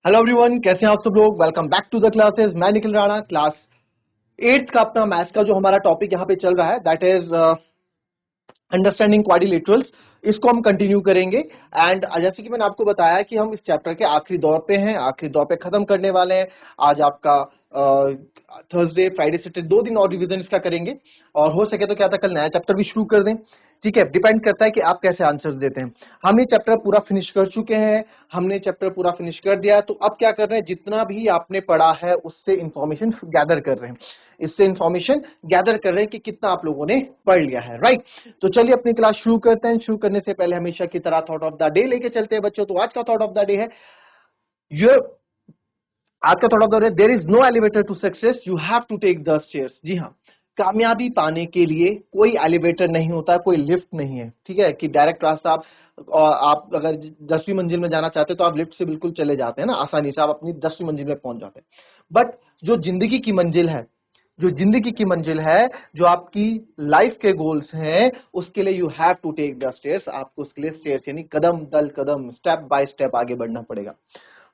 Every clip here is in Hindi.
हेलो एवरीवन, कैसे हैं आप सब लोग। Welcome back to the classes. मैं निखिल राणा। क्लास 8th का अपना मैथ्स का जो हमारा टॉपिक यहाँ पे चल रहा है दैट इज अंडरस्टैंडिंग क्वाड्रिलेटरल्स। इसको हम कंटिन्यू करेंगे। एंड जैसे कि मैंने आपको बताया कि हम इस चैप्टर के आखिरी दौर पे हैं, आखिरी दौर पे खत्म करने वाले हैं। आज आपका थर्सडे, फ्राइडे, सैटरडे 2 दिन और रिवीजन इसका करेंगे और हो सके तो क्या था कल नया चैप्टर भी शुरू कर दें। ठीक है, डिपेंड करता है कि आप कैसे आंसर्स देते हैं। हम ये चैप्टर पूरा फिनिश कर चुके हैं, हमने चैप्टर पूरा फिनिश कर दिया। तो अब क्या कर रहे हैं, जितना भी आपने पढ़ा है उससे इंफॉर्मेशन गैदर कर रहे हैं, इससे इंफॉर्मेशन गैदर कर रहे हैं कि कितना आप लोगों ने पढ़ लिया है। राइट, तो चलिए अपनी क्लास शुरू करते हैं। शुरू करने से पहले हमेशा की तरह थॉट ऑफ द डे लेके चलते हैं बच्चों। तो आज का थॉट ऑफ द डे है ये, आज का thought of the day, there is no elevator to success, you have to take the stairs. जी हाँ, कामयाबी पाने के लिए कोई एलिवेटर नहीं होता, कोई लिफ्ट नहीं है। ठीक है, कि डायरेक्ट रास्ता आप अगर 10वीं मंजिल में जाना चाहते हैं तो आप लिफ्ट से बिल्कुल चले जाते हैं ना, आसानी से आप अपनी 10वीं मंजिल में पहुंच जाते हैं। बट जो जिंदगी की मंजिल है, जो जिंदगी की मंजिल है, जो आपकी लाइफ के गोल्स हैं, उसके लिए you have to take the stairs. आपको उसके लिए स्टेयर्स यानी कदम दल कदम, स्टेप बाय स्टेप आगे बढ़ना पड़ेगा।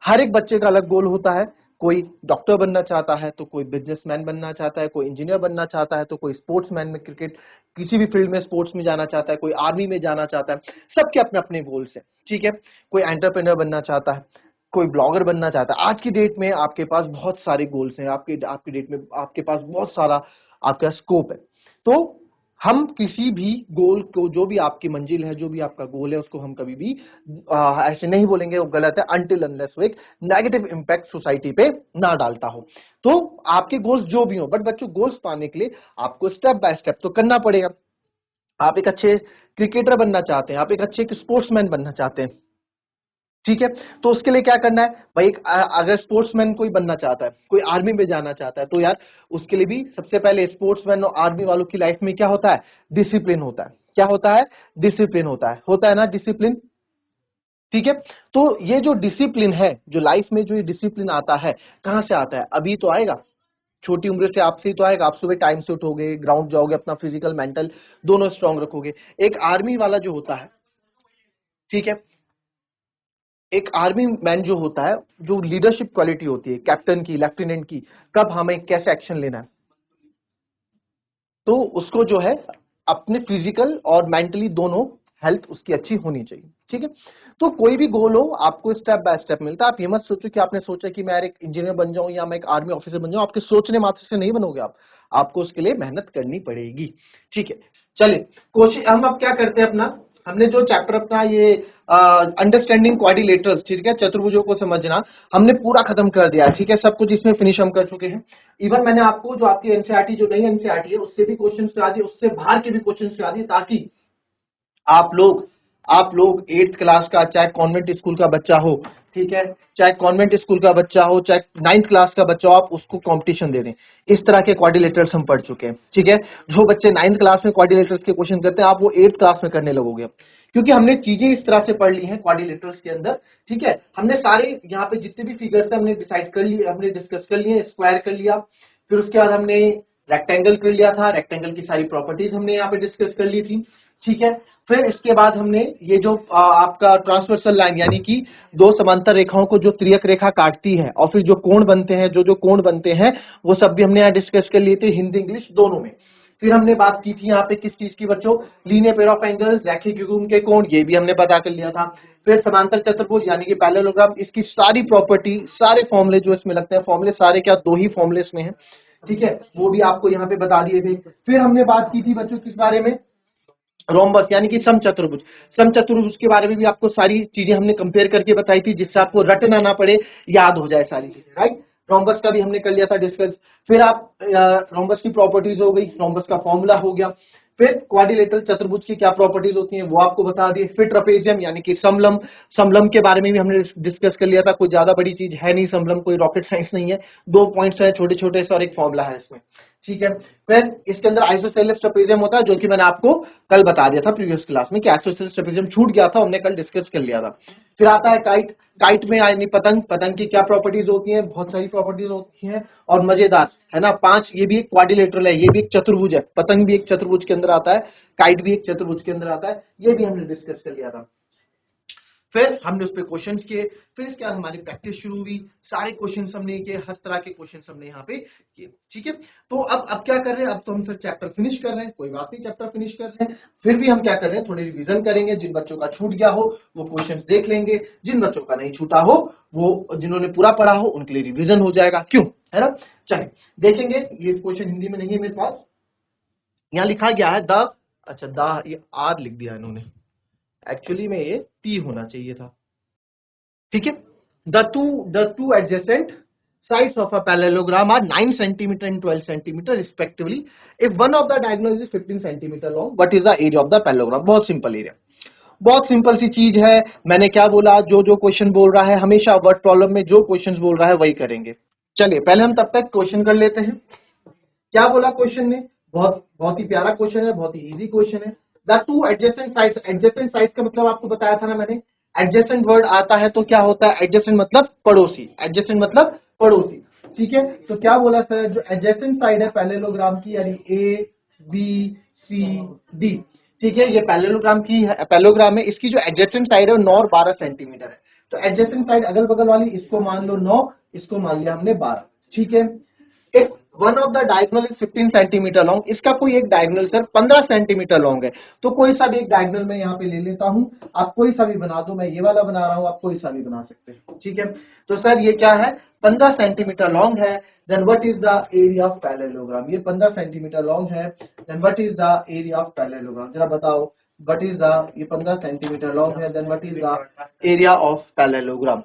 हर एक बच्चे का अलग गोल होता है। कोई डॉक्टर बनना चाहता है तो कोई बिजनेसमैन बनना चाहता है, कोई इंजीनियर बनना चाहता है तो कोई स्पोर्ट्समैन में, क्रिकेट किसी भी फील्ड में स्पोर्ट्स में जाना चाहता है, कोई आर्मी में जाना चाहता है। सबके अपने अपने गोल्स हैं। ठीक है, कोई एंटरप्रेन्योर बनना चाहता है, कोई ब्लॉगर बनना चाहता है। आज की डेट में आपके पास बहुत सारे गोल्स हैं, आपकी आपकी डेट में आपके पास बहुत सारा आपका स्कोप है। तो हम किसी भी गोल को, जो भी आपकी मंजिल है, जो भी आपका गोल है, उसको हम कभी भी ऐसे नहीं बोलेंगे वो गलत है, अनटिल अनलेस वो एक नेगेटिव इंपैक्ट सोसाइटी पे ना डालता हो। तो आपके गोल्स जो भी हो, बट बच्चों गोल्स पाने के लिए आपको स्टेप बाय स्टेप तो करना पड़ेगा। आप एक अच्छे क्रिकेटर बनना चाहते हैं, आप एक अच्छे स्पोर्ट्समैन बनना चाहते हैं। ठीक है, तो उसके लिए क्या करना है भाई, अगर स्पोर्ट्समैन कोई बनना चाहता है, कोई आर्मी में जाना चाहता है, तो यार उसके लिए भी सबसे पहले स्पोर्ट्समैन और आर्मी वालों की लाइफ में क्या होता है, डिसिप्लिन होता है। क्या होता है, डिसिप्लिन होता है ना, डिसिप्लिन। ठीक है, तो ये जो डिसिप्लिन है, जो लाइफ में जो ये डिसिप्लिन आता है, कहां से आता है, अभी तो आएगा, छोटी उम्र से आपसे ही तो आएगा। आप सुबह टाइम से उठोगे, ग्राउंड जाओगे, अपना फिजिकल मेंटल दोनों स्ट्रांग रखोगे। एक आर्मी वाला जो होता है, ठीक है, एक आर्मी मैन जो होता है, जो लीडरशिप क्वालिटी होती है कैप्टन की, लेफ्टिनेंट की, कब हमें कैसे एक्शन लेना है, तो उसको जो है अपने फिजिकल और मेंटली दोनों हेल्थ उसकी अच्छी होनी चाहिए। ठीक है, तो कोई भी गोल हो आपको स्टेप बाय स्टेप मिलता है। आप ये मत सोचो कि आपने सोचा कि मैं एक इंजीनियर बन जाऊं या मैं एक आर्मी ऑफिसर बन जाऊं। आपके सोचने मात्र से नहीं बनोगे आप, आपको उसके लिए मेहनत करनी पड़ेगी। ठीक है, चलिए कोशिश हम अब क्या करते हैं अपना, हमने जो चैप्टर अपना ये अंडरस्टैंडिंग क्वाड्रिलेटरल्स, ठीक है, चतुर्भुजों को समझना, हमने पूरा खत्म कर दिया। ठीक है, सब कुछ इसमें फिनिश हम कर चुके हैं। इवन मैंने आपको जो आपकी एनसीईआरटी, जो नई एनसीईआरटी है, उससे भी क्वेश्चन करा दिए, उससे बाहर के भी क्वेश्चन करा दिए, ताकि आप लोग 8th क्लास का, चाहे कॉन्वेंट स्कूल का बच्चा हो, ठीक है, चाहे कॉन्वेंट स्कूल का बच्चा हो, चाहे 9th क्लास का बच्चा हो, आप उसको कंपटीशन दे दें। इस तरह के क्वाड्रिलेटरल्स हम पढ़ चुके हैं। ठीक है, जो बच्चे 9th क्लास में क्वाड्रिलेटरल्स के क्वेश्चन करते हैं, आप वो 8th क्लास में करने लगोगे, क्योंकि हमने चीजें इस तरह से पढ़ ली हैं क्वाड्रिलेटरल्स के अंदर। ठीक है, हमने सारे यहाँ पे जितने भी फिगर्स है हमने डिसाइड कर लिए, हमने डिस्कस कर लिए, स्क्वायर कर लिया, फिर उसके बाद हमने रेक्टेंगल कर लिया था, रेक्टेंगल की सारी प्रॉपर्टीज हमने यहाँ पे डिस्कस कर ली थी। ठीक है, फिर इसके बाद हमने ये जो आपका ट्रांसवर्सल लाइन, यानी कि दो समांतर रेखाओं को जो त्रियक रेखा काटती है, और फिर जो कोण बनते हैं, जो जो कोण बनते हैं, वो सब भी हमने यहाँ डिस्कस कर लिए थे, हिंदी इंग्लिश दोनों में। फिर हमने बात की थी यहाँ पे किस चीज की बच्चों, लीनियर पेयर ऑफ एंगल्स, रैखिक युग्म के कोण, ये भी हमने पता कर लिया था। फिर समांतर चतुर्भुज यानी कि पैरेललोग्राम, इसकी सारी प्रॉपर्टी, सारे फॉर्मूले जो इसमें लगते हैं, फॉर्मूले सारे क्या, दो ही फॉर्मूले इसमें हैं। ठीक है, वो भी आपको यहाँ पे बता दिए थे। फिर हमने बात की थी बच्चों किस बारे में, रोम्बस यानी कि समचतुर्भुज। समचतुर्भुज के बारे में भी आपको सारी चीजें हमने कंपेयर करके बताई थी, जिससे आपको रटना ना पड़े, याद हो जाए सारी चीजें। राइट, रोम्बस का भी हमने कर लिया था डिस्कस। फिर आप रोम्बस की प्रॉपर्टीज हो गई, रोम्बस का फॉर्मूला हो गया। फिर क्वाड्रिलेटरल चतुर्भुज की क्या प्रॉपर्टीज होती हैं वो आपको बता दिए। फिर ट्रपेजियम यानी कि समलम, समलम के बारे में भी हमने डिस्कस कर लिया था। कोई ज्यादा बड़ी चीज है नहीं, समलम कोई रॉकेट साइंस नहीं है, 2 पॉइंट्स है छोटे छोटे से और एक फॉर्मूला है इसमें। ठीक है, फिर इसके अंदर आइसोसेलेस ट्रपेजियम होता है, जो कि मैंने आपको कल बता दिया था प्रीवियस क्लास में कि आइसोसेलेस ट्रपेजियम छूट गया था, हमने कल डिस्कस कर लिया था। फिर आता है काइट, काइट में यानी पतंग, पतंग की क्या प्रॉपर्टीज होती हैं, बहुत सारी प्रॉपर्टीज होती हैं, और मजेदार है ना, 5, ये भी एक क्वाड्रिलेटरल है, ये भी एक चतुर्भुज है, पतंग भी एक चतुर्भुज के अंदर आता है, काइट भी एक चतुर्भुज के अंदर आता है, ये भी हमने डिस्कस कर लिया था। फिर हमने उस पर क्वेश्चन किए, फिर इसके बाद हमारी प्रैक्टिस शुरू हुई, सारे क्वेश्चन हमने किए, हर तरह के क्वेश्चन हमने यहाँ पे किए। ठीक है, तो अब क्या कर रहे हैं, अब तो हम सर चैप्टर फिनिश कर रहे हैं, कोई बात नहीं, चैप्टर फिनिश कर रहे हैं, फिर भी हम क्या कर रहे हैं, थोड़ी रिवीजन करेंगे। जिन बच्चों का छूट गया हो वो क्वेश्चन देख लेंगे, जिन बच्चों का नहीं छूटा हो, वो जिन्होंने पूरा पढ़ा हो उनके लिए रिविजन हो जाएगा, क्यों, है ना। चलिए देखेंगे, ये क्वेश्चन हिंदी में नहीं है मेरे पास, यहाँ लिखा गया है द, अच्छा द, ये आर लिख दिया इन्होंने, एक्चुअली में ये टी होना चाहिए था। ठीक है, the two adjacent sides of a parallelogram are 9 centimeter and 12 centimeter respectively. If one of the diagonals is 15 centimeter long, what is the area of the parallelogram? बहुत सिंपल एरिया, बहुत सिंपल सी चीज है। मैंने क्या बोला, जो जो क्वेश्चन बोल रहा है हमेशा वर्ड प्रॉब्लम में जो क्वेश्चन बोल रहा है वही करेंगे। चलिए पहले हम तब तक क्वेश्चन कर लेते हैं। क्या बोला क्वेश्चन ने, बहुत बहुत ही प्यारा क्वेश्चन है, बहुत ही इजी क्वेश्चन है। The two adjacent sides, adjacent sides का मतलब आपको बताया था ना मैंने, एडजेसेंट वर्ड आता है तो क्या होता है, एडजेसेंट मतलब पड़ोसी, एडजेसेंट मतलब पड़ोसी। ठीक है, तो क्या बोला सर, जो एडजेसेंट साइड है पैरेललोग्राम की, यानी ए बी सी डी, ठीक है, ये पैरेललोग्राम की है, पैरेललोग्राम है, इसकी जो एडजेसेंट साइड है वो 9 और 12 सेंटीमीटर है। तो एडजेसेंट साइड अगल बगल वाली, इसको मान लो 9, इसको मान लिया हमने 12। ठीक है, एक one of the diagonal is 15 centimetre long, इसका कोई एक डायगोनल सर 15 सेंटीमीटर लॉन्ग है, तो कोई सा भी एक डायगोनल मैं यहाँ पे ले लेता हूं, आप कोई सा भी बना दो, मैं ये वाला बना रहा हूं, आप कोई सा भी बना सकते हैं। ठीक है, तो सर ये क्या है, 15 सेंटीमीटर लॉन्ग है, then what is the area of parallelogram, ये 15 सेंटीमीटर लॉन्ग है, then what is the area of parallelogram, जरा बताओ व्हाट इज द, ये 15 सेंटीमीटर लॉन्ग है, then what is the area of parallelogram,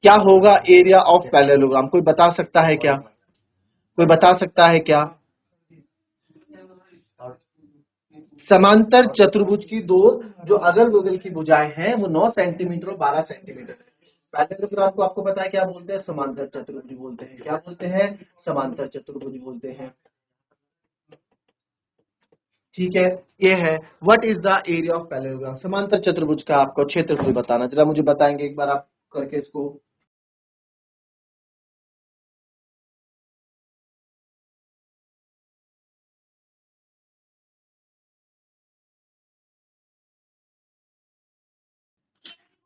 क्या होगा एरिया ऑफ पैरेललोग्राम, कोई बता सकता है क्या, कोई बता सकता है क्या। समांतर चतुर्भुज की दो जो अगल बगल की भुजाएं हैं वो 9 सेंटीमीटर और 12 सेंटीमीटर है। पैरेललोग्राम को आपको पता है क्या बोलते हैं, समांतर चतुर्भुज बोलते हैं, क्या बोलते हैं, समांतर चतुर्भुज बोलते हैं। ठीक है, ये है what is the area of parallelogram, समांतर चतुर्भुज का आपको क्षेत्रफल बताना, जरा मुझे बताएंगे एक बार आप करके इसको।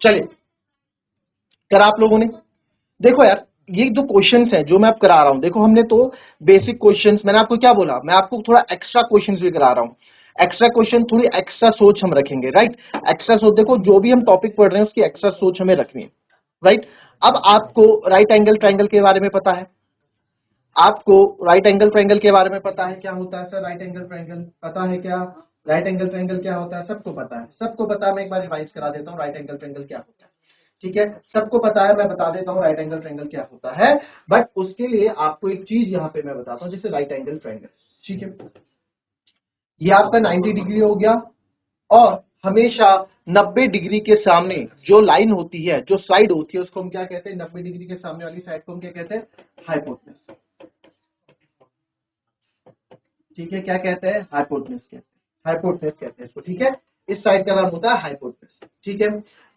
चलिए करा आप लोगों ने, देखो यार ये जो क्वेश्चंस हैं जो मैं अब करा रहा हूं, देखो हमने तो बेसिक क्वेश्चंस, मैंने आपको क्या बोला, मैं आपको थोड़ा एक्स्ट्रा क्वेश्चंस भी करा रहा हूं, एक्स्ट्रा क्वेश्चन, थोड़ी एक्स्ट्रा सोच हम रखेंगे, राइट, एक्स्ट्रा सोच, देखो जो भी हम टॉपिक पढ़ रहे हैं उसकी एक्स्ट्रा सोच हमें रखनी है, राइट। अब आपको राइट एंगल ट्रायंगल के बारे में पता है, आपको राइट एंगल ट्रायंगल के बारे में पता है, क्या होता है सर राइट एंगल ट्रायंगल, पता है क्या, राइट एंगल ट्रायंगल क्या होता है, सबको पता है, सबको पता है, मैं एक बार रिवाइज करा देता हूँ राइट एंगल ट्रायंगल क्या होता है। ठीक है, सबको पता है, मैं बता देता हूँ राइट एंगल ट्रायंगल क्या होता है, बट उसके लिए आपको एक चीज यहाँ पे मैं बताता हूँ, जैसे राइट एंगल ट्रायंगल, ठीक है, ये आपका 90 डिग्री हो गया, और हमेशा 90 डिग्री के सामने जो लाइन होती है, जो साइड होती है, उसको हम क्या कहते हैं, 90 डिग्री के सामने वाली साइड को हम क्या कहते हैं, हाइपोटेनस। ठीक है, क्या कहते हैं, हाइपोटेनस कहते हैं, हाइपोटेनस कहते हैं इसको। ठीक है, इस साइड का नाम होता है हाइपोटेनस। ठीक है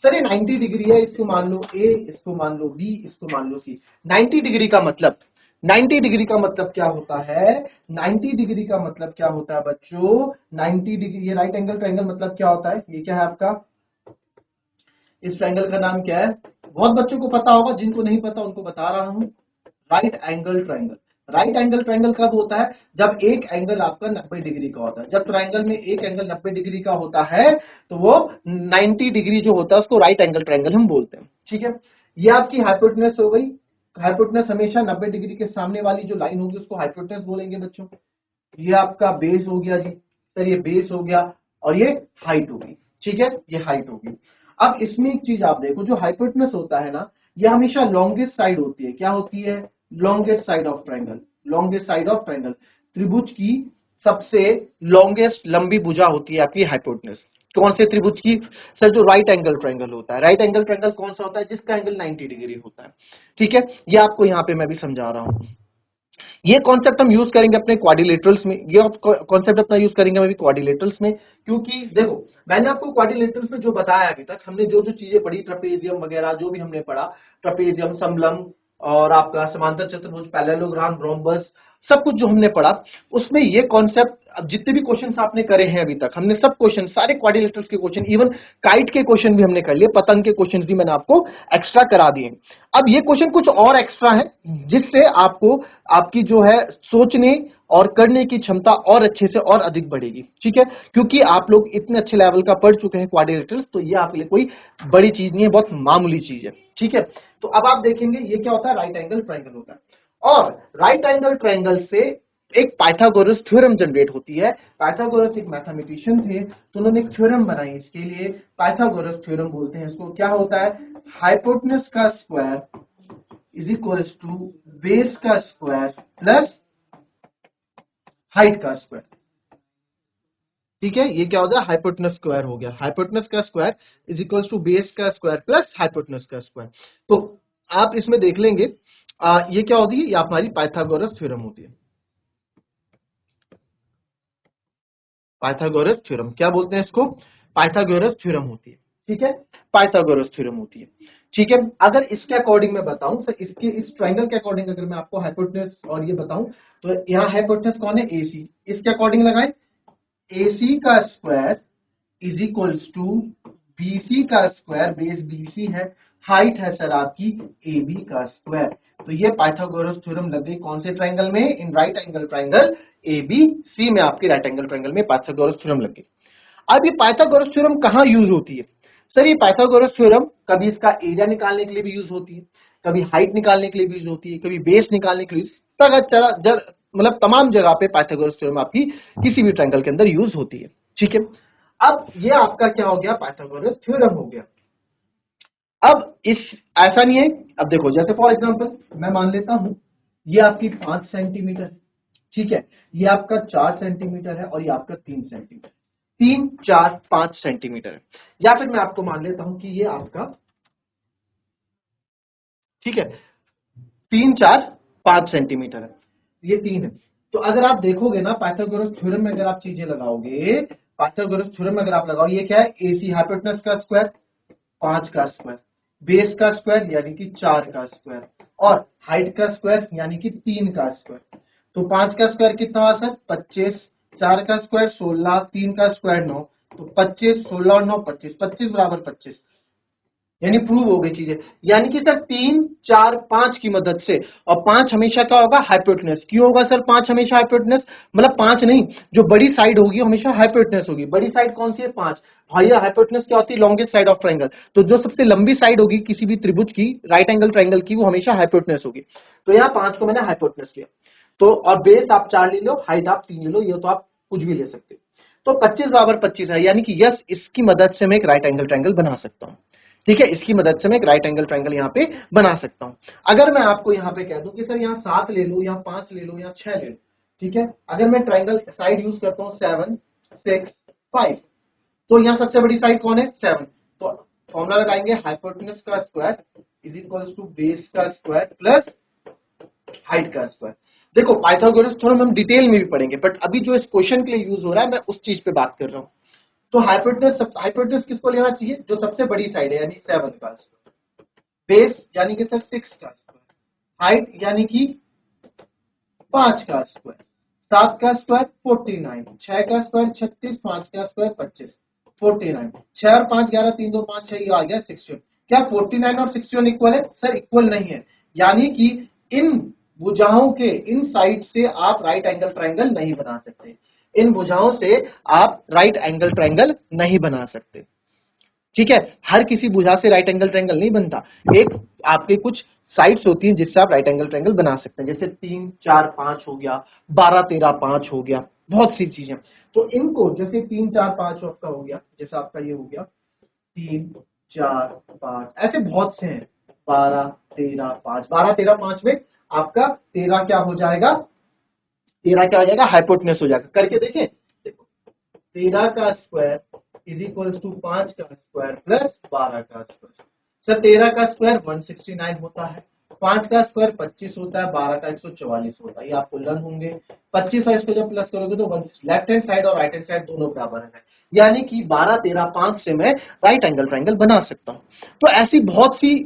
सर, ये 90 डिग्री है, इसको मान लो ए, इसको मान लो बी, इसको मान लो सी। 90 डिग्री का मतलब, 90 डिग्री का मतलब क्या होता है, 90 डिग्री का मतलब क्या होता है बच्चों, 90 डिग्री, ये राइट एंगल ट्रायंगल मतलब क्या होता है, ये क्या है आपका, इस ट्रायंगल का नाम क्या है, बहुत बच्चों को पता होगा, जिनको नहीं पता उनको बता रहा हूं, right angle triangle. Right angle triangle कब होता है, जब एक एंगल आपका 90 डिग्री का होता है, जब ट्रायंगल में एक एंगल 90 डिग्री का होता है तो वो 90 डिग्री जो होता है उसको राइट एंगल ट्रायंगल हम बोलते हैं। ठीक है, ये आपकी हाइपोटेनस हो गई, हाइपोटेनस हमेशा 90 डिग्री के सामने वाली जो लाइन होगी उसको हाइपोटेनस बोलेंगे बच्चों। ये आपका बेस हो गया जी, सर ये बेस हो गया, और ये हाइट होगी। ठीक है, ये हाइट होगी। अब इसमें एक चीज आप देखो, जो हाइपोटेनस होता है ना, ये हमेशा लॉन्गेस्ट साइड होती है, क्या होती है, longest side of triangle, longest side of triangle, त्रिभुज की सबसे लॉन्गेस्ट लंबी भुजा होती है आपकी हाइपोटेनस। कौन से त्रिभुज की, सर जो राइट एंगल ट्रायंगल होता है, राइट एंगल ट्रायंगल कौन सा होता है, जिसका एंगल 90 डिग्री होता है। ठीक है, ये आपको यहाँ पे मैं भी समझा रहा हूं, ये कॉन्सेप्ट हम यूज करेंगे अपने क्वाड्रिलेटरल्स में, ये कॉन्सेप्ट अपना यूज करेंगे अभी क्वाड्रिलेटरल्स में, क्योंकि देखो मैंने आपको क्वाड्रिलेटरल्स में जो बताया अभी तक, हमने जो जो चीजें पढ़ी, ट्रेपेजियम वगैरह जो भी हमने पढ़ा, ट्रेपेजियम, समलंब, और आपका समांतर चतुर्भुज, पैरेललोग्राम, रोम्बस, सब कुछ जो हमने पढ़ा, उसमें ये कॉन्सेप्ट अब जितने भी क्वेश्चंस आपने करे हैं अभी तक, हमने सब क्वेश्चन, सारे क्वाड्रिलेटरल्स के क्वेश्चन, इवन काइट के क्वेश्चन भी हमने कर लिए, पतंग के क्वेश्चन भी मैंने आपको एक्स्ट्रा करा दिए। अब ये क्वेश्चन कुछ और एक्स्ट्रा है, जिससे आपको आपकी जो है सोचने और करने की क्षमता और अच्छे से और अधिक बढ़ेगी, ठीक है, क्योंकि आप लोग इतने अच्छे लेवल का पढ़ चुके हैं क्वाड्रिलेटरल्स, तो ये आपके लिए कोई बड़ी चीज नहीं है, बहुत मामूली चीज है, ठीक है। तो अब आप देखेंगे ये क्या होता है, राइट एंगल ट्राइंगल होता है, और राइट एंगल ट्राइंगल से एक पाइथागोरस थ्योरम जनरेट होती है। पाइथागोरस एक मैथमेटिशियन थे, तो उन्होंने एक थ्योरम बनाई, इसके लिए पाइथागोरस थ्योरम बोलते हैं इसको। क्या होता है, हाइपोटेनस का square is equals to base का स्क्वायर प्लस हाइट का स्क्वायर, ठीक है। ये क्या हो गया, हाइपोटेनस स्क्वायर हो गया, हाइपोटेनस का square is equals to base का स्क्वायर प्लस हाइपोटेनस का स्क्वायर। तो आप इसमें देख लेंगे ये क्या होती है, ये हमारी पाइथागोरस थ्योरम होती है। पाइथागोरस थ्योरम क्या बोलते हैं इसको, पाइथागोरस थ्योरम होती है, ठीक है, पाइथागोरस थ्योरम होती है, ठीक है। अगर इसके अकॉर्डिंग मैं बताऊं, तो इसके इस ट्रायंगल के अकॉर्डिंग अगर मैं आपको हाइपोटेनस और ये बताऊं, तो यहाँ हाइपोटेनस कौन है, AC, इसके अकॉर्डिंग लगाएं, AC का square is equals to BC का स्क्वायर, बेस BC है, हाइट है सर आपकी AB का स्क्वायर। तो ये पाइथागोरस थ्योरम लग गई कौन से ट्रायंगल में, in right angle triangle ABC में, आपके राइट एंगल ट्रायंगल में पाइथागोरस थ्योरम लग गई। अब ये पाइथागोरस थ्योरम कहां यूज होती है, सर ये पाइथागोरस थ्योरम कभी इसका एरिया निकालने के लिए भी यूज होती है, कभी हाइट निकालने के लिए भी यूज होती है, कभी बेस निकालने के लिए, मतलब तमाम जगह पे पाइथागोरस थ्योरम आपकी किसी भी ट्रायंगल के अंदर यूज होती है, ठीक है। अब ये आपका क्या हो गया, पाइथागोरस थ्योरम हो गया। अब इस ऐसा नहीं है, अब देखो जैसे फॉर एग्जांपल मैं मान लेता हूं ये आपकी 5 सेंटीमीटर, ठीक है, ये आपका 4 सेंटीमीटर है और ये आपका 3 सेंटीमीटर, 3 4 5 सेंटीमीटर है, या फिर मैं आपको मान लेता हूं कि ये आपका, ठीक है, 3 4 5 सेंटीमीटर है, ये 3 है। तो अगर आप देखोगे ना पाइथागोरस थ्योरम में, अगर आप चीजें लगाओगे, पाइथागोरस थ्योरम में अगर आप लगाओ, ये क्या है, AC हाइपोटेनस का स्क्वायर 5 का स्क्वायर, बेस का स्क्वायर यानी कि 4 का स्क्वायर, और हाइट का स्क्वायर यानी कि 3 का स्क्वायर। तो 5 का स्क्वायर कितना हुआ सर, 25, 4 का स्क्वायर 16, 3 का स्क्वायर 9, तो 25, 16 और 9 25, 25 बराबर 25, यानी प्रूव हो गई चीजें। यानी कि सर 3 4 5 की मदद से, और 5 हमेशा क्या होगा, हाइपोटेनस। क्यों होगा सर 5 हमेशा हाइपोटेनस, मतलब 5 नहीं, जो बड़ी साइड होगी हमेशा हाइपोटेनस होगी। बड़ी साइड कौन सी है, 5। भैया हाइपोटेनस क्या होती है, लॉन्गेस्ट साइड ऑफ ट्रायंगल, तो जो सबसे लंबी साइड होगी किसी भी त्रिभुज की, राइट एंगल ट्रायंगल की, वो हमेशा हाइपोटेनस होगी। तो यहाँ 5 को मैंने हाइपोटेनस लिया, तो और बेस आप 4 ले लो, हाइट आप 3 ले लो, ये तो आप कुछ भी ले सकते हो। तो 25 बराबर 25 है, यानी कि यस, इसकी मदद से मैं एक राइट एंगल ट्रायंगल बना सकता हूं, ठीक है, इसकी मदद से मैं एक राइट एंगल ट्रायंगल यहाँ पे बना सकता हूं। अगर मैं आपको यहाँ पे कह दूं कि सर यहाँ 7 ले लो, यहाँ 5 ले लो, यहाँ 6 ले लो, ठीक है, अगर मैं ट्रायंगल साइड यूज करता हूँ 7 6 5, तो यहाँ सबसे बड़ी साइड कौन है, 7। तो फॉर्मूला लगाएंगे, हाइपोटेनस का square is equal to base का स्क्वायर प्लस हाइट का स्क्वायर। देखो पाइथागोरस थ्योरम हम डिटेल में भी पढ़ेंगे, बट अभी जो इस क्वेश्चन के लिए यूज हो रहा है मैं उस चीज पे बात कर रहा हूं। तो हाइपोटेनस किसको लेना चाहिए, जो सबसे बड़ी साइड है, यानी 7 का स्क्वायर, बेस यानी कि सर 6 का स्क्वायर, हाइट यानी कि 5 का स्क्वायर, 7 का स्क्वायर 49, 6 का स्क्वायर 36, 5 का स्क्वायर 25, 49, 6 और 5 11, 3 2 5 6, ये आ गया 61। क्या 49 और 61 इक्वल है, सर इक्वल नहीं है, यानी कि इन भुजाओं के इन साइड से आप राइट एंगल ट्रायंगल नहीं बना सकते, इन भुजाओं से आप राइट एंगल ट्रायंगल नहीं बना सकते, ठीक है। हर किसी भुजा से राइट एंगल ट्रायंगल नहीं बनता, एक आपके कुछ साइड्स होती हैं जिससे आप राइट एंगल ट्रायंगल बना सकते हैं, जैसे 3 4 5 हो गया, 12 13 5 हो गया, बहुत सी चीजें। तो इनको जैसे 3 4 5 आपका हो गया, जैसे आपका ये हो गया 3 4 5, ऐसे बहुत से हैं, 12 13 5, 12 13 5 में आपका 13 क्या हो जाएगा, 13 क्या हो जाएगा, हाइपोटेनस हो जाएगा। करके देखें, देखो 13 का स्क्वायर इज इक्वल टू 5 का स्क्वायर प्लस 12 का स्क्वायर। सर 13 का स्क्वायर 169 होता है, 5 का स्क्वायर 25 होता है, 12 का 144 होता है, ये आपको लर्न होंगे। 25 और इसको जब प्लस करोगे तो लेफ्ट हैंड साइड और राइट हैंड साइड दोनों बराबर है, यानी कि 12 13 5 से मैं राइट एंगल ट्रायंगल बना सकता हूं। तो ऐसी बहुत सी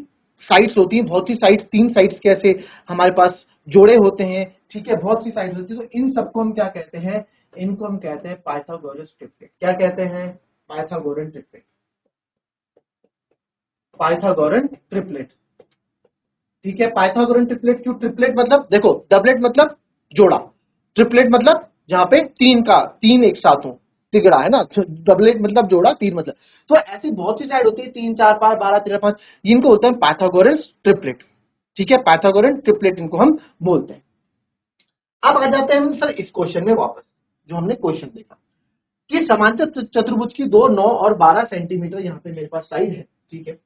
साइड्स होती हैं, बहुत सी साइड्स, 3 साइड्स कैसे हमारे पास जोड़े होते हैं, ठीक है, बहुत सी साइड्स होती है। तो इन सबको हम क्या कहते हैं, इनको हम कहते हैं पाइथागोरस ट्रिपलेट। क्या कहते हैं? Pythagorean triplet. पाइथागोरन ट्रिपलेट, ठीक है। पाइथागोरन ट्रिपलेट क्यों? ट्रिपलेट मतलब देखो, डबलेट मतलब जोड़ा, ट्रिपलेट मतलब जहां पे तीन एक साथ हो, तिगड़ा है ना। डबलेट मतलब जोड़ा, तीन मतलब, तो ऐसी बहुत सी साइड होती है, 3 4 5 12 13 5, इनको होता है पाइथागोरस ट्रिपलेट, ठीक है। पाइथागोरन ट्रिपलेट इनको हम बोलते हैं। अब आ जाते हैं हम सर इस क्वेश्चन में वापस, जो हमने क्वेश्चन देखा कि समांतर चतुर्भुज की 2 9 और 12 सेंटीमीटर यहाँ पे मेरे पास साइड है, ठीक है,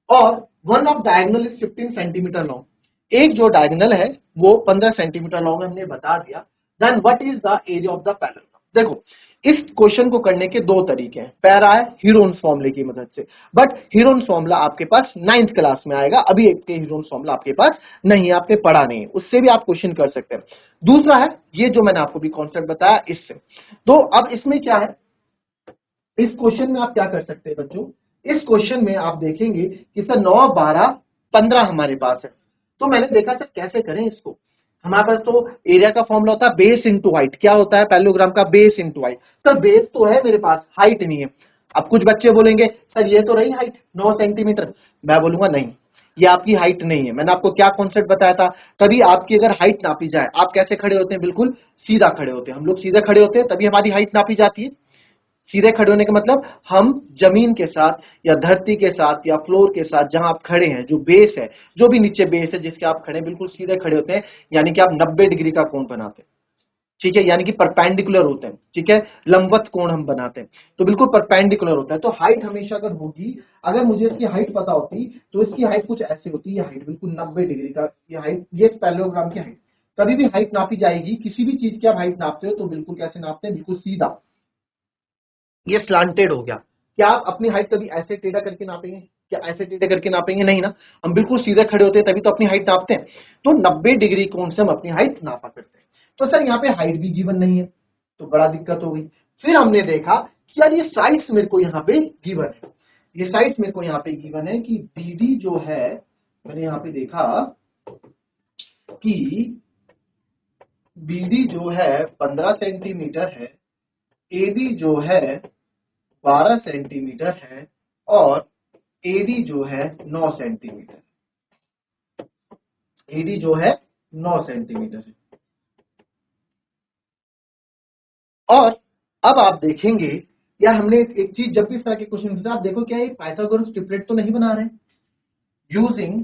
और one of diagonal is 15 centimetre long, एक जो डायगोनल है वो 15 सेंटीमीटर लॉन्ग है, हमने बता दिया। Then what is the area of the parallelogram? देखो, इस क्वेश्चन को करने के दो तरीके हैं। पहला है हीरोन्स फॉर्मूले की मदद से, बट हीरोन्स फॉर्मूला आपके पास 9th क्लास में आएगा, अभी एक के हीरोन्स फॉर्मूला आपके पास नहीं है, आपने पढ़ा नहीं है, उससे भी आप क्वेश्चन कर सकते हैं। दूसरा है ये जो मैंने आपको भी कॉन्सेप्ट बताया इससे। तो अब इसमें क्या है, इस क्वेश्चन में आप क्या कर सकते हैं बच्चों, इस क्वेश्चन में आप देखेंगे कि सर 9 12 15 हमारे पास है, तो मैंने देखा सर कैसे करें इसको। हमारे पास तो एरिया का फॉर्मूला होता है बेस इंटू हाइट। क्या होता है पैरेललोग्राम का? Base into height. Sir base तो है मेरे पास, हाइट नहीं है। अब कुछ बच्चे बोलेंगे सर ये तो रही हाइट 9 सेंटीमीटर, मैं बोलूंगा नहीं, ये आपकी हाइट नहीं है। मैंने आपको क्या कॉन्सेप्ट बताया था, तभी आपकी अगर हाइट नापी जाए, आप कैसे खड़े होते हैं? बिल्कुल सीधा खड़े होते हैं, हम लोग सीधे खड़े होते हैं, तभी हमारी हाइट नापी जाती है। सीधे खड़े होने का मतलब हम जमीन के साथ या धरती के साथ या फ्लोर के साथ जहां आप खड़े हैं, जो बेस है, जो भी नीचे बेस है जिसके आप खड़े हैं, बिल्कुल सीधे खड़े होते हैं, यानी कि आप 90 डिग्री का कोण बनाते हैं, ठीक है, यानी कि परपेंडिकुलर होते हैं, ठीक है, लंबवत कोण हम बनाते हैं, तो बिल्कुल परपेंडिकुलर होता है। तो हाइट हमेशा अगर होगी, अगर मुझे इसकी हाइट पता होती तो इसकी हाइट कुछ ऐसी होती है, हाइट बिल्कुल 90 डिग्री का, ये हाइट, ये पैरेललोग्राम की हाइट। कभी भी हाइट नापी जाएगी, किसी भी चीज की आप हाइट नापते हो तो बिल्कुल कैसे नापते हैं? बिल्कुल सीधा, ये स्लांटेड हो गया। क्या आप अपनी हाइट कभी ऐसे टेढ़ा करके नापेंगे? क्या ऐसे टेढ़े करके नापेंगे? नहीं ना, हम बिल्कुल सीधे खड़े होते हैं तभी तो अपनी हाइट नापते हैं। तो 90 डिग्री कोण से हम अपनी हाइट नापा करते हैं। तो सर यहाँ पे हाइट भी गिवन नहीं है, तो बड़ा दिक्कत हो गई। फिर हमने देखा कि यार ये साइड्स मेरे को यहाँ पे गिवन है, ये साइड्स मेरे को यहाँ पे गिवन है कि बीडी जो है, मैंने यहाँ पे देखा कि बीडी जो है 15 सेंटीमीटर है, एबी जो है 12 सेंटीमीटर है, और एडी जो है 9 सेंटीमीटर, एडी जो है 9 सेंटीमीटर है। और अब आप देखेंगे, या हमने एक चीज जब भी इस तरह के क्वेश्चन पूछते हैं, आप देखो क्या ये पाइथागोरस ट्रिपलेट तो नहीं बना रहे हैं? यूजिंग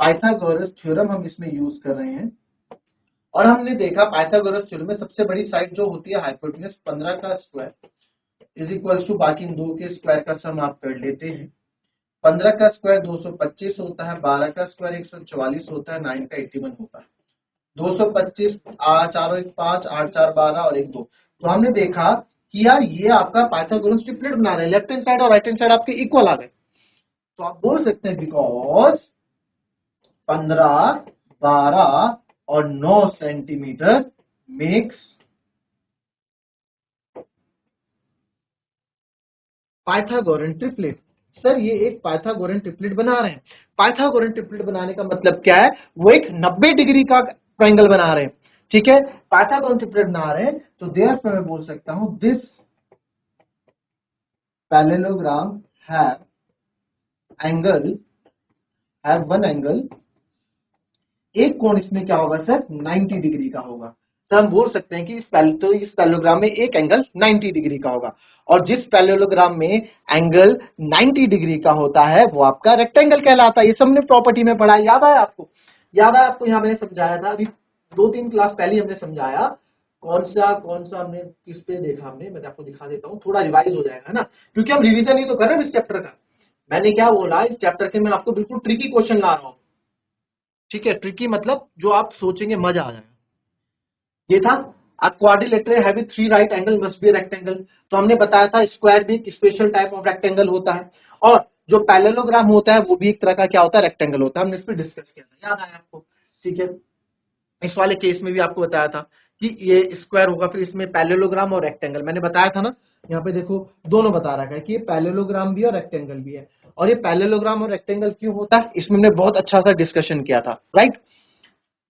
पाइथागोरस थ्योरम हम इसमें यूज कर रहे हैं, और हमने देखा पाइथागोरस थ्योरम में सबसे बड़ी साइड जो होती है हाइपोटेनस 15 का स्क्वायर इज इक्वल टू बाकी इन दो के स्क्वायर का सम आप कर लेते हैं। 15 का स्क्वायर 225 होता है, 12 का स्क्वायर 144 होता है, 9 का 81 होता है। 225 चारों एक 5, 8 4 12 और एक 2। तो हमने देखा कि यार ये आपका पाइथागोरस ट्रिपलेट बना रहे हैं, लेफ्ट हैंड साइड और राइट हैंड साइड आपके इक्वल आ गए। तो आप बोल सकते हैं बिकॉज 15 12 और 9 centimetre makes Pythagorean triplet. Sir ये एक पाइथागोरन ट्रिपलेट बना रहे हैं। पाइथागोरन ट्रिपलेट बनाने का मतलब क्या है? वो एक 90 डिग्री का ट्रायंगल बना रहे हैं, ठीक है, पाइथागोरन ट्रिपलेट बना रहे हैं। तो देयरफॉर मैं बोल सकता हूं this parallelogram have one angle, एक कोण इसमें क्या होगा सर? 90 डिग्री का होगा। तो हम बोल सकते हैं कि इस पैरेललोग्राम में एक एंगल 90 डिग्री का होगा, और जिस पैरेललोग्राम में एंगल 90 डिग्री का होता है वो आपका रेक्टेंगल कहलाता है। ये सब हमने प्रॉपर्टी में पढ़ा है, याद है आपको? याद है आपको? यहाँ मैंने समझाया था अभी 2-3 क्लास पहले हमने समझाया। कौन सा हमने किस पे देखा? हमने, मैं आपको दिखा देता हूँ, थोड़ा रिवाइज हो जाएगा ना, क्योंकि हम रिवीजन ही तो कर रहे हैं इस चैप्टर का। मैंने क्या बोला, इस चैप्टर के मैं आपको बिल्कुल ट्रिकी क्वेश्चन ला रहा हूँ, ठीक है, ट्रिकी मतलब जो आप सोचेंगे मजा आ जाएगा। ये था अ quadrilateral having 3 right angle must be rectangle. तो हमने बताया था स्क्वायर भी एक स्पेशल टाइप ऑफ रेक्टेंगल होता है, और जो पैरेललोग्राम होता है वो भी एक तरह का क्या होता है? रेक्टेंगल होता है। हमने इस पर डिस्कस किया था, याद आया आपको? ठीक है, इस वाले केस में भी आपको बताया था कि ये स्क्वायर होगा, फिर इसमें पैरेललोग्राम और रेक्टेंगल मैंने बताया था ना। यहाँ पे देखो दोनों बता रखा है कि ये पैरेललोग्राम भी है और रेक्टेंगल भी है। और ये पैरेललोग्राम और रेक्टेंगल क्यों होता है, इसमें हमने बहुत अच्छा सा डिस्कशन किया था, राइट?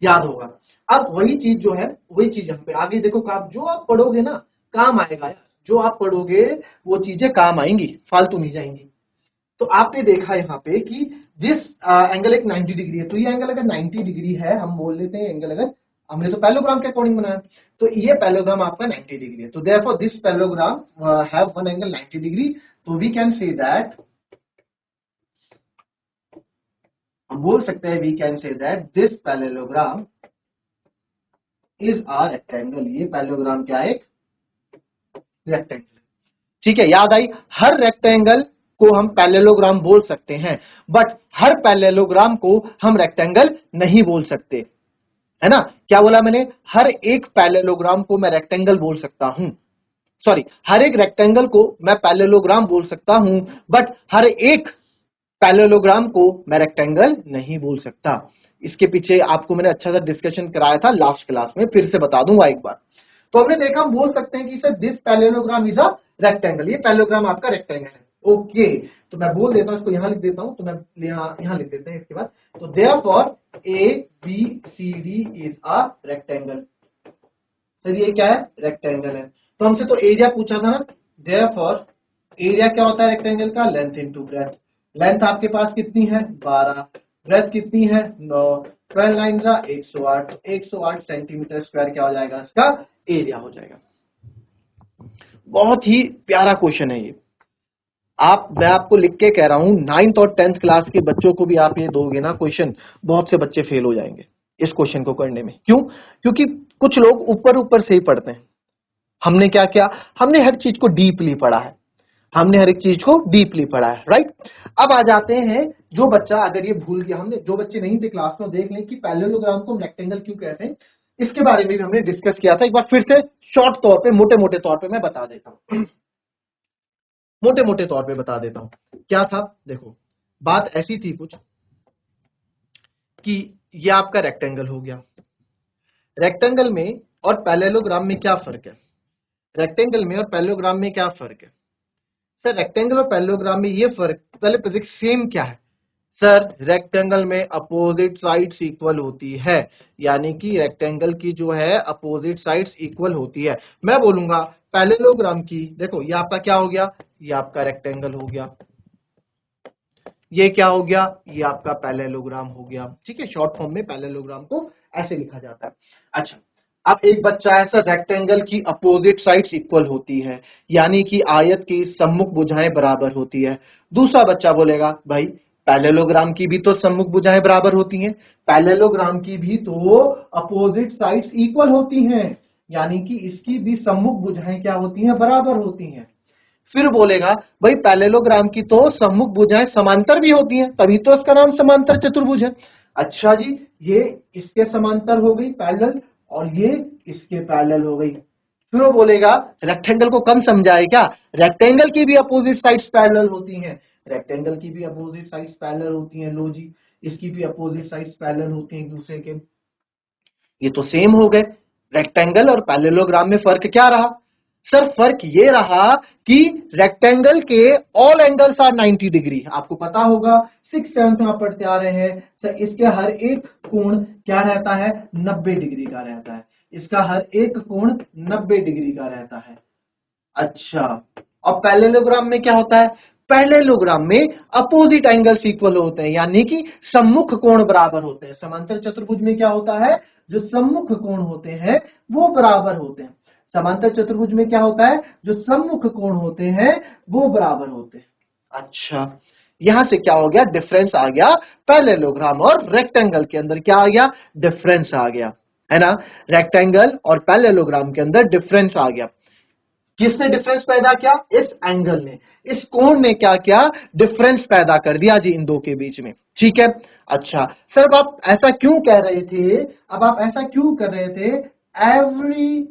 याद होगा। अब वही चीज जो है वही चीज यहाँ पे आगे देखो, काम जो आप पढ़ोगे ना काम आएगा यार, जो आप पढ़ोगे वो चीजें काम आएंगी, फालतू नहीं जाएंगी। तो आपने देखा यहाँ पे कि दिस एंगल एक 90 डिग्री है, तो ये एंगल अगर 90 डिग्री है, हम बोल लेते हैं एंगल, अगर हमने तो पैरेललोग्राम के अकॉर्डिंग बनाया, तो ये पैरेललोग्राम आपका 90 डिग्री है, तो therefore this parallelogram have one angle 90 degree, तो वी कैन से दैट, हम बोल सकते हैं we can say that this parallelogram is a rectangle, ये पैरेललोग्राम क्या है, एक रेक्टेंगल। ठीक है, याद आई, हर रेक्टेंगल को हम पैरेललोग्राम बोल सकते हैं, बट हर पैरेललोग्राम को हम रेक्टेंगल नहीं बोल सकते, है ना। क्या बोला मैंने, हर एक पैरेललोग्राम को मैं रेक्टेंगल बोल सकता हूं, सॉरी, हर एक रेक्टेंगल को मैं पैरेललोग्राम बोल सकता हूं, बट हर एक पैरेललोग्राम को मैं रेक्टेंगल नहीं बोल सकता। इसके पीछे आपको मैंने अच्छा सा डिस्कशन कराया था लास्ट क्लास में, फिर से बता दूंगा एक बार। तो हमने देखा, हम बोल सकते हैं कि sir this parallelogram is a rectangle, ये पैरेललोग्राम आपका रेक्टेंगल है। ओके, तो मैं बोल देता हूं, इसको यहां लिख देता हूं, तो मैं यहां लिख देते हैं इसके बाद, तो therefore A B C D is a rectangle. Sir ये क्या है, रेक्टेंगल है। तो हमसे तो एरिया पूछा था ना, देयरफॉर एरिया क्या होता है रेक्टेंगल का, लेंथ इनटू ब्रेथ। लेंथ आपके पास कितनी है 12, ब्रेथ कितनी है 9, 12 लाइन का 108, तो 108 सेंटीमीटर स्क्वायर क्या हो जाएगा, इसका एरिया हो जाएगा। बहुत ही प्यारा क्वेश्चन है ये। मैं आपको लिख के कह रहा हूं, 9th और 10th क्लास के बच्चों को भी आप ये दोगे ना क्वेश्चन, बहुत से बच्चे फेल हो जाएंगे इस क्वेश्चन को करने में। क्यों, क्योंकि कुछ लोग ऊपर ऊपर से ही पढ़ते हैं। हमने क्या किया, हमने हर चीज को डीपली पढ़ा है, हमने हर एक चीज को डीपली पढ़ा है, राइट। अब आ जाते हैं, जो बच्चा अगर ये भूल गया, हमने जो बच्चे नहीं थे क्लास में देख लें कि पैरेललोग्राम को हम रेक्टेंगल क्यों कहते हैं, इसके बारे में भी हमने डिस्कस किया था। एक बार फिर से शॉर्ट तौर पे, मोटे मोटे तौर पे मैं बता देता हूं, मोटे मोटे तौर पे बता देता हूं क्या था। देखो, बात ऐसी थी कुछ कि ये आपका रेक्टेंगल हो गया, रेक्टेंगल में और पैरेललोग्राम में क्या फर्क है, रेक्टेंगल में और पैरेललोग्राम में क्या फर्क है। सर रेक्टेंगल और पैरेललोग्राम में ये फर्क, पहले फिजिक्स सेम क्या है सर, रेक्टेंगल में अपोजिट साइड्स इक्वल होती है, यानी कि रेक्टेंगल की जो है अपोजिट साइड्स इक्वल होती है। मैं बोलूंगा पैरेललोग्राम की, देखो ये आपका क्या हो गया, ये आपका रेक्टेंगल हो गया, ये क्या हो गया, ये आपका पैरेललोग्राम हो गया। ठीक है, शॉर्ट फॉर्म में पैरेललोग्राम को ऐसे लिखा जाता है। अच्छा, अब एक बच्चा है सर, रेक्टेंगल की अपोजिट साइड्स इक्वल होती है, यानी कि आयत की सम्मुख भुजाएं बराबर होती है। दूसरा बच्चा बोलेगा भाई पैरेललोग्राम की भी तो सम्मुख भुजाएं बराबर होती हैं, पैरेललोग्राम की भी तो अपोजिट साइड्स इक्वल होती हैं, यानी कि इसकी भी सम्मुख भुजाएं क्या होती हैं, बराबर होती हैं। फिर बोलेगा भाई पैरेललोग्राम की तो सम्मुख भुजाएं समांतर भी होती हैं, तभी तो इसका नाम समांतर चतुर्भुज है। अच्छा जी, ये इसके समांतर हो गई पैरेलल, और ये इसके पैरेलल हो गई। फिर वो बोलेगा रेक्टेंगल को कम समझा है क्या, रेक्टेंगल की भी अपोजिट साइड्स पैरेलल होती हैं, रेक्टेंगल की भी अपोजिट साइड्स पैरेलल होती हैं, लो जी, इसकी भी अपोजिट साइड्स पैरेलल होती हैं एक दूसरे के, ये तो सेम हो गए। रेक्टेंगल और पैरेललोग्राम में फर्क क्या रहा, सर फर्क ये रहा कि रेक्टेंगल के ऑल एंगल्स आर 90 डिग्री, आपको पता होगा 6th-7th में आप पढ़ते आ रहे हैं सर, इसके हर एक कोण क्या रहता है 90 डिग्री का रहता है, इसका हर एक कोण 90 डिग्री का रहता है। अच्छा, और पैरेललोग्राम में क्या होता है, पैरेललोग्राम में अपोजिट एंगल्स इक्वल होते हैं, यानी कि सम्मुख कोण बराबर होते हैं। समांतर चतुर्भुज में क्या होता है, जो सम्मुख कोण होते हैं वो बराबर होते हैं। समांतर चतुर्भुज में क्या होता है, जो सम्मुख कोण होते हैं वो बराबर होते हैं। अच्छा, यहां से क्या हो गया, डिफरेंस आ गया, पैरेललोग्राम और रेक्टेंगल के अंदर क्या आ गया, डिफरेंस आ गया, है ना। रेक्टेंगल और पैरेललोग्राम के अंदर डिफरेंस आ गया। किसने डिफरेंस पैदा किया, इस एंगल ने, इस कोण ने क्या किया, डिफरेंस पैदा कर दिया जी इन दो के बीच में। ठीक है, अच्छा सर अब आप ऐसा क्यों कह रहे थे, अब आप ऐसा क्यों कर रहे थे, every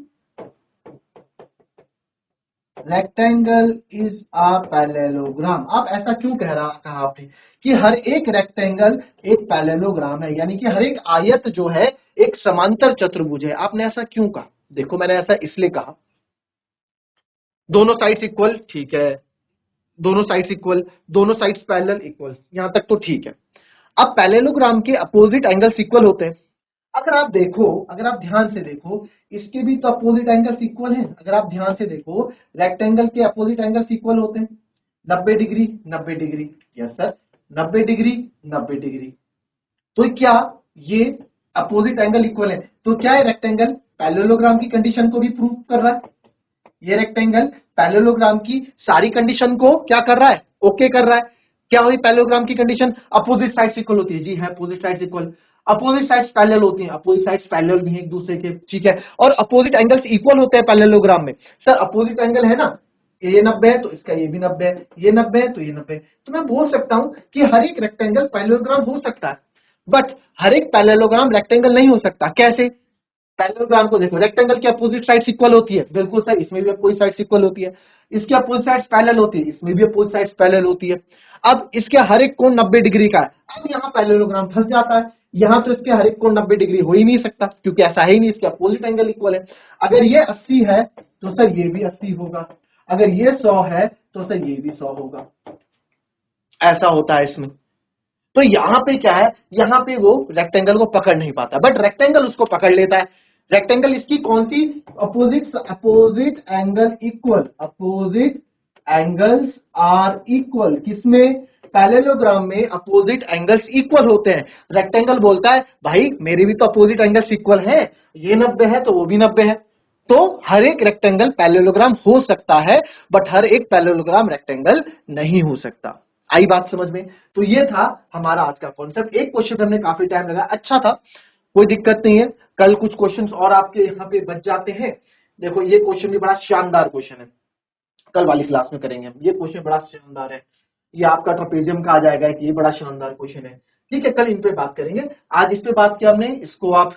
rectangle is a parallelogram, आप ऐसा क्यों कहा आपने कि हर एक रेक्टेंगल एक पैरेललोग्राम है, यानी कि हर एक आयत जो है एक समांतर चतुर्भुज है, आपने ऐसा क्यों कहा। देखो मैंने ऐसा इसलिए कहा, दोनों साइड्स इक्वल, ठीक है, दोनों साइड्स इक्वल, दोनों साइड्स पैरेलल इक्वल, यहां तक तो ठीक है। अब पैरेललोग्राम के अपोजिट एंगल्स इक्वल होते हैं, अगर आप देखो, अगर आप ध्यान से देखो, इसके भी तो अपोजिट एंगल्स इक्वल हैं। अगर आप ध्यान से देखो, रेक्टेंगल के अपोजिट एंगल्स इक्वल होते हैं, 90 degree 90 degree. Yes sir, 90 degree 90 degree. तो क्या ये अपोजिट एंगल इक्वल है, तो क्या है, रेक्टेंगल पैरेललोग्राम की कंडीशन को भी प्रूव कर रहा है। ये रेक्टेंगल पैरेललोग्राम की सारी कंडीशन को क्या कर रहा है, ओके कर रहा है। क्या हुई पैरेललोग्राम की कंडीशन, अपोजिट साइड्स इक्वल होती है। जी है, opposite sides equal, opposite sides parallel होती हैं, अपोजिट साइड्स पैरेलल भी हैं एक दूसरे के, ठीक है। और अपोजिट एंगल्स इक्वल होते हैं पैरेललोग्राम में। सर अपोजिट एंगल है ना, ये 90 है तो इसका ये भी 90 है, ये 90 है तो ये 90 है। तो मैं बोल सकता हूं कि हर एक रेक्टेंगल पैरेललोग्राम हो सकता है, बट हर एक पैरेललोग्राम रेक्टेंगल नहीं हो सकता। कैसे, पैरेललोग्राम को देखो, रेक्टेंगल की अपोजिट साइड्स इक्वल होती है, बिल्कुल सर, इसमें भी अपोजिट साइड्स इक्वल होती है। इसकी अपोजिट साइड्स पैरेलल होती है, इसमें भी अपोजिट साइड्स पैरेलल होती है। अब इसके हर एक कोण 90 डिग्री का है। अब यहाँ पैरेललोग्राम फंस जाता है, यहाँ तो इसके हर एक कोण 90 डिग्री हो ही नहीं सकता, क्योंकि ऐसा है ही नहीं, इसके अपोजिट एंगल इक्वल है। अगर ये 80 है तो सर ये भी 80 होगा, अगर ये 100 है तो सर ये भी 100 होगा। ऐसा होता है इसमें। तो यहां पे क्या है, यहां पे वो रेक्टेंगल को पकड़ नहीं पाता, बट रेक्टेंगल उसको पकड़ लेता है। रेक्टेंगल इसकी कौन सी, opposite opposite angle equal, opposite angles are equal, किसमें, पैरेललोग्राम में अपोजिट एंगल्स इक्वल होते हैं। रेक्टेंगल बोलता है भाई मेरे भी तो अपोजिट एंगल्स इक्वल हैं, ये 90 है तो वो भी 90 है। तो हर एक रेक्टेंगल पैरेललोग्राम हो सकता है, बट हर एक पैरेललोग्राम रेक्टेंगल नहीं हो सकता। आई बात समझ में। तो ये था हमारा आज का कॉन्सेप्ट। एक क्वेश्चन हमने काफी टाइम लगा, अच्छा था, कोई दिक्कत नहीं है। कल कुछ क्वेश्चंस और आपके यहाँ पे बच जाते हैं। देखो ये क्वेश्चन भी बड़ा शानदार क्वेश्चन है, कल वाली क्लास में करेंगे हम। ये क्वेश्चन बड़ा शानदार है, ये आपका ट्रेपेजियम का आ जाएगा कि ये बड़ा शानदार क्वेश्चन है, ठीक है। कल इन पे बात करेंगे, आज इस पे बात किया हमने, इसको आप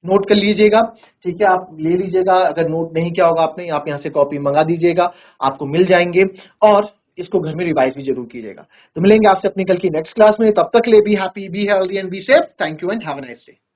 नोट कर लीजिएगा, ठीक है। आप ले लीजिएगा, अगर नोट नहीं किया होगा आपने, आप यहाँ से कॉपी मंगा दीजिएगा, आपको मिल जाएंगे। और इसको घर में रिवाइज भी जरूर कीजिएगा। तो मिलेंगे आपसे अपनी कल की नेक्स्ट क्लास में, तब तक ले be happy, be healthy and be safe. Thank you and have a nice day.